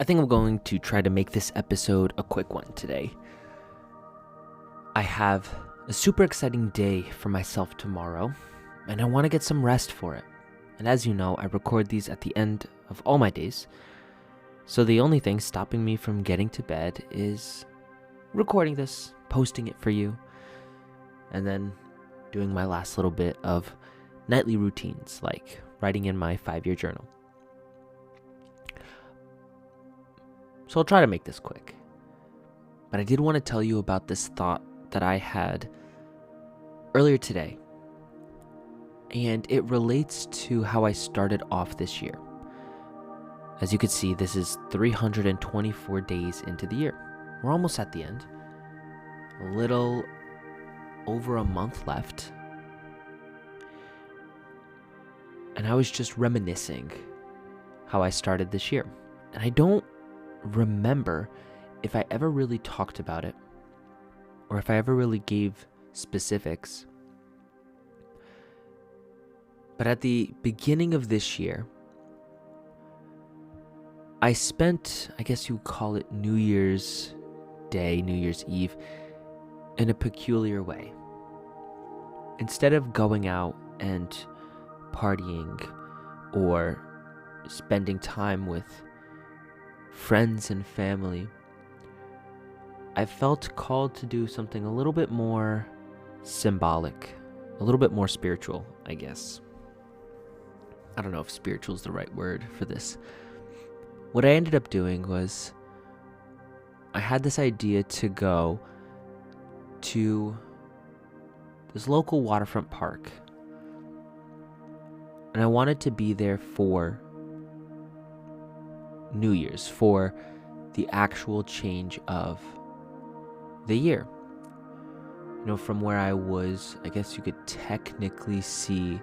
I think I'm going to try to make this episode a quick one today. I have a super exciting day for myself tomorrow, and I want to get some rest for it. And as you know, I record these at the end of all my days, so the only thing stopping me from getting to bed is recording this, posting it for you, and then doing my last little bit of nightly routines, like writing in my 5-year journal. So I'll try to make this quick. But I did want to tell you about this thought that I had earlier today. And it relates to how I started off this year. As you can see, this is 324 days into the year. We're almost at the end. A little over a month left. And I was just reminiscing how I started this year. And I don't remember if I ever really talked about it or if I ever really gave specifics. But at the beginning of this year, I spent, I guess you would call it New Year's Day, New Year's Eve, in a peculiar way. Instead of going out and partying or spending time with friends and family, I felt called to do something a little bit more symbolic, a little bit more spiritual, I guess. I don't know if spiritual is the right word for this. What I ended up doing was I had this idea to go to this local waterfront park, and I wanted to be there for New Year's, for the actual change of the year. You know, from where I was, I guess you could technically see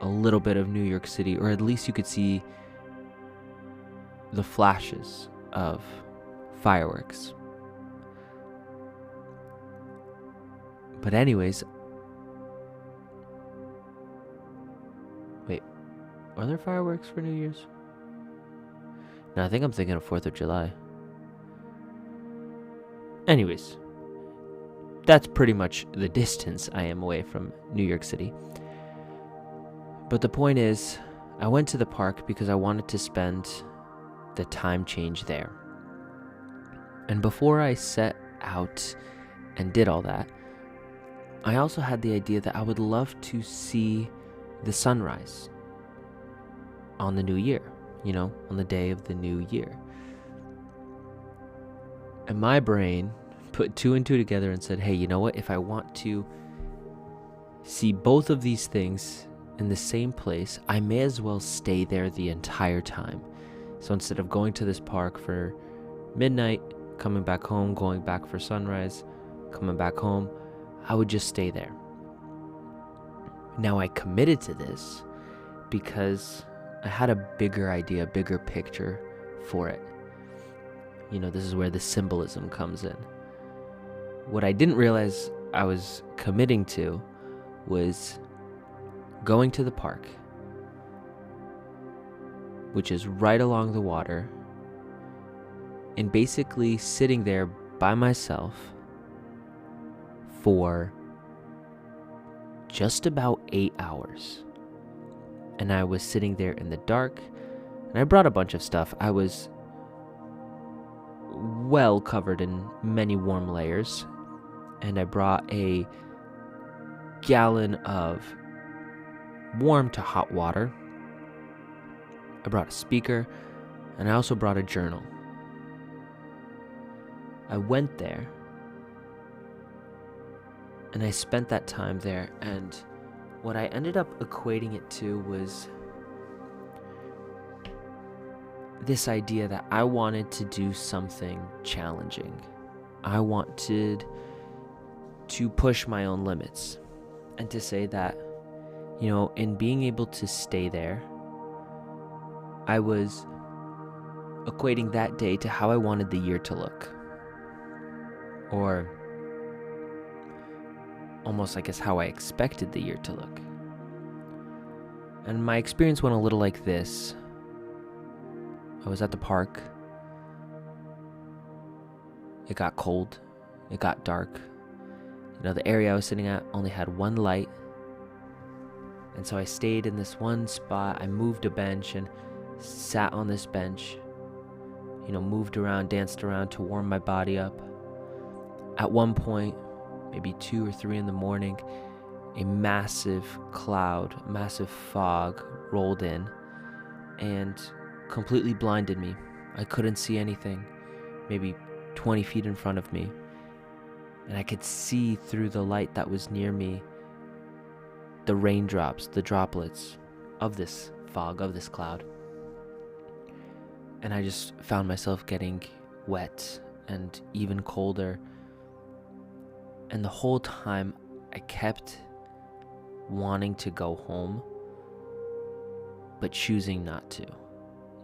a little bit of New York City, or at least you could see the flashes of fireworks. But anyways, wait, are there fireworks for New Year's? No, I think I'm thinking of 4th of July. Anyways, that's pretty much the distance I am away from New York City. But the point is, I went to the park because I wanted to spend the time change there. And before I set out and did all that, I also had the idea that I would love to see the sunrise on the new year, you know, on the day of the new year. And my brain put 2 and 2 together and said, hey, you know what? If I want to see both of these things in the same place, I may as well stay there the entire time. So instead of going to this park for midnight, coming back home, going back for sunrise, coming back home, I would just stay there. Now I committed to this because I had a bigger idea, a bigger picture for it. You know, this is where the symbolism comes in. What I didn't realize I was committing to was going to the park, which is right along the water, and basically sitting there by myself for just about 8 hours. And I was sitting there in the dark, and I brought a bunch of stuff. I was well covered in many warm layers, and I brought a gallon of warm to hot water. I brought a speaker, and I also brought a journal. I went there, and I spent that time there, and what I ended up equating it to was this idea that I wanted to do something challenging. I wanted to push my own limits, and to say that, you know, in being able to stay there, I was equating that day to how I wanted the year to look. Or almost, I guess, how I expected the year to look. And my experience went a little like this. I was at the park. It got cold. It got dark. The area I was sitting at only had one light. And so I stayed in this one spot. I moved a bench and sat on this bench. Moved around, danced around to warm my body up. At one point, maybe 2 or 3 in the morning, a massive cloud, massive fog rolled in and completely blinded me. I couldn't see anything, maybe 20 feet in front of me. And I could see through the light that was near me the raindrops, the droplets of this fog, of this cloud. And I just found myself getting wet and even colder. And the whole time I kept wanting to go home, but choosing not to.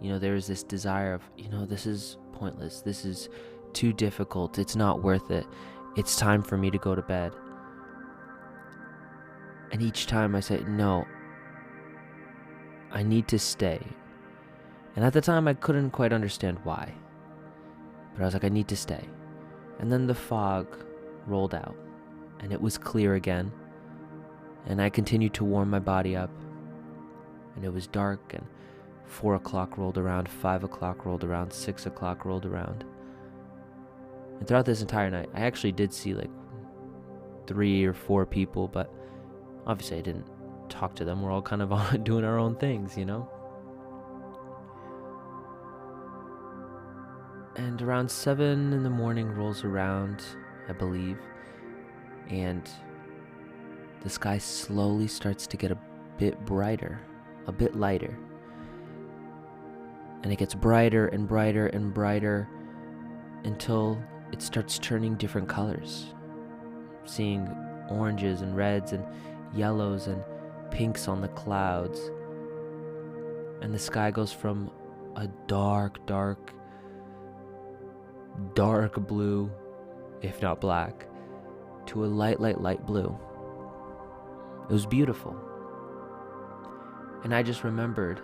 There was this desire of, this is pointless. This is too difficult. It's not worth it. It's time for me to go to bed. And each time I said, no, I need to stay. And at the time I couldn't quite understand why. But I was like, I need to stay. And then the fog rolled out and it was clear again. And I continued to warm my body up. And it was dark, and 4 o'clock rolled around, 5 o'clock rolled around, 6 o'clock rolled around. And throughout this entire night, I actually did see like 3 or 4 people, but obviously I didn't talk to them. We're all kind of doing our own things, And around 7 in the morning rolls around, I believe, and the sky slowly starts to get a bit brighter, a bit lighter. And it gets brighter and brighter and brighter until it starts turning different colors. Seeing oranges and reds and yellows and pinks on the clouds. And the sky goes from a dark blue, if not black, to a light blue. It was beautiful. And I just remembered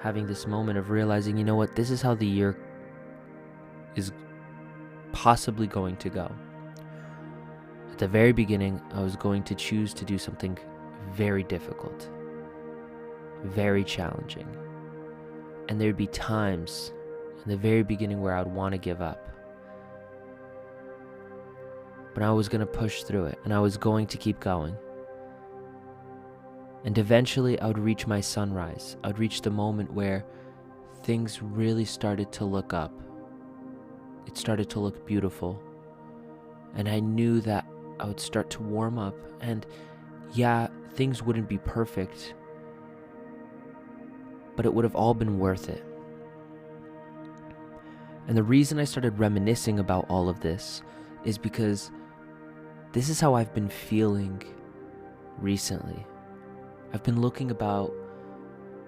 having this moment of realizing, this is how the year is possibly going to go. At the very beginning, I was going to choose to do something very difficult, very challenging. And there'd be times in the very beginning where I'd want to give up. But I was going to push through it, and I was going to keep going. And eventually I would reach my sunrise. I would reach the moment where things really started to look up. It started to look beautiful. And I knew that I would start to warm up. And yeah, things wouldn't be perfect, but it would have all been worth it. And the reason I started reminiscing about all of this is because this is how I've been feeling recently. I've been looking about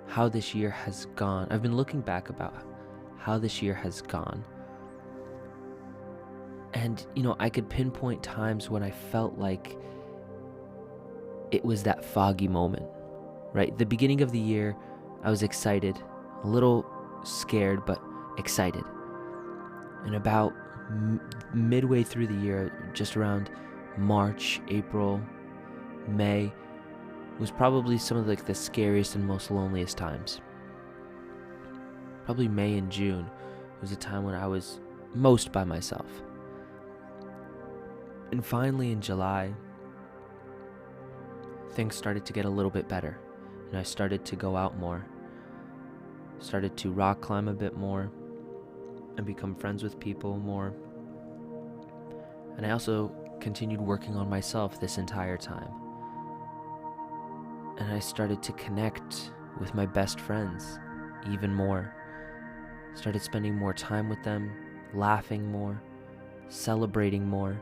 how this year has gone. I've been looking back about how this year has gone. And, I could pinpoint times when I felt like it was that foggy moment, right? The beginning of the year, I was excited, a little scared, but excited. And about midway through the year, just around March, April, May, was probably some of the scariest and most loneliest times. Probably May and June was a time when I was most by myself. And finally in July, things started to get a little bit better. And I started to go out more. Started to rock climb a bit more and become friends with people more. And I also continued working on myself this entire time. And I started to connect with my best friends even more. Started spending more time with them, laughing more, celebrating more.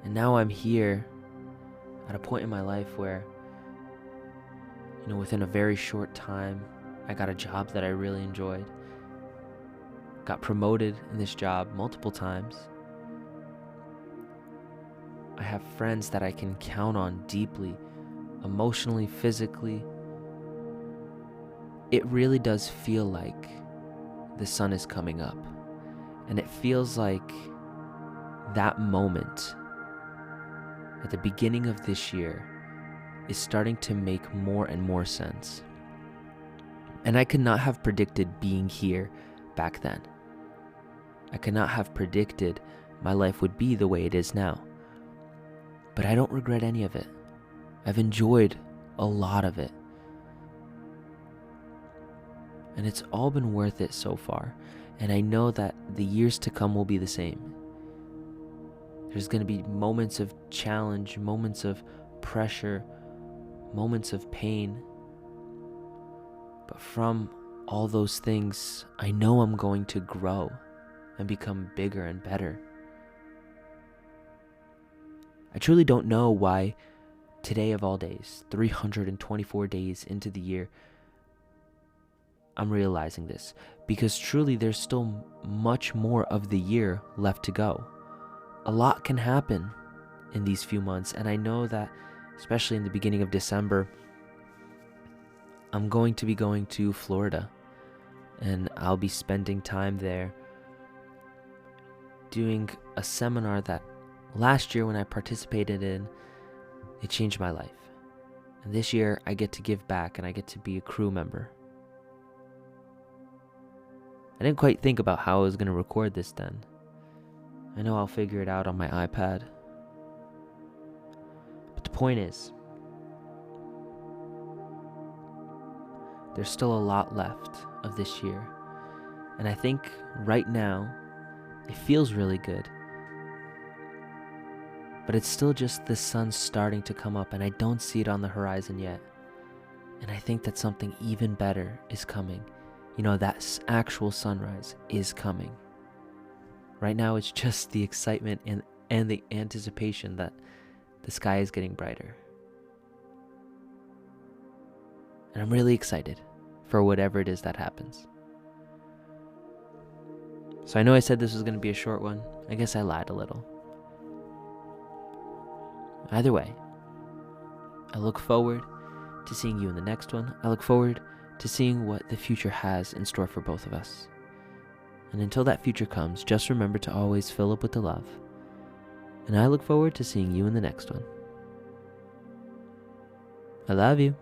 And now I'm here at a point in my life where, within a very short time, I got a job that I really enjoyed. Got promoted in this job multiple times. I have friends that I can count on deeply, emotionally, physically. it really does feel like the sun is coming up. And it feels like that moment at the beginning of this year is starting to make more and more sense. And I could not have predicted being here back then. I could not have predicted my life would be the way it is now. But I don't regret any of it. I've enjoyed a lot of it. And it's all been worth it so far. And I know that the years to come will be the same. There's going to be moments of challenge, moments of pressure, moments of pain. But from all those things, I know I'm going to grow and become bigger and better. I truly don't know why today of all days, 324 days into the year, I'm realizing this, because truly there's still much more of the year left to go. A lot can happen in these few months, and I know that especially in the beginning of December, I'm going to be going to Florida, and I'll be spending time there doing a seminar that last year when I participated in, it changed my life. And this year I get to give back and I get to be a crew member. I didn't quite think about how I was going to record this then. I know I'll figure it out on my iPad. But the point is, there's still a lot left of this year. And I think right now, it feels really good. But it's still just the sun starting to come up and I don't see it on the horizon yet. And I think that something even better is coming. You know, that actual sunrise is coming. Right now it's just the excitement and the anticipation that the sky is getting brighter. And I'm really excited for whatever it is that happens. So I know I said this was going to be a short one. I guess I lied a little. Either way, I look forward to seeing you in the next one. I look forward to seeing what the future has in store for both of us. And until that future comes, just remember to always fill up with the love. And I look forward to seeing you in the next one. I love you.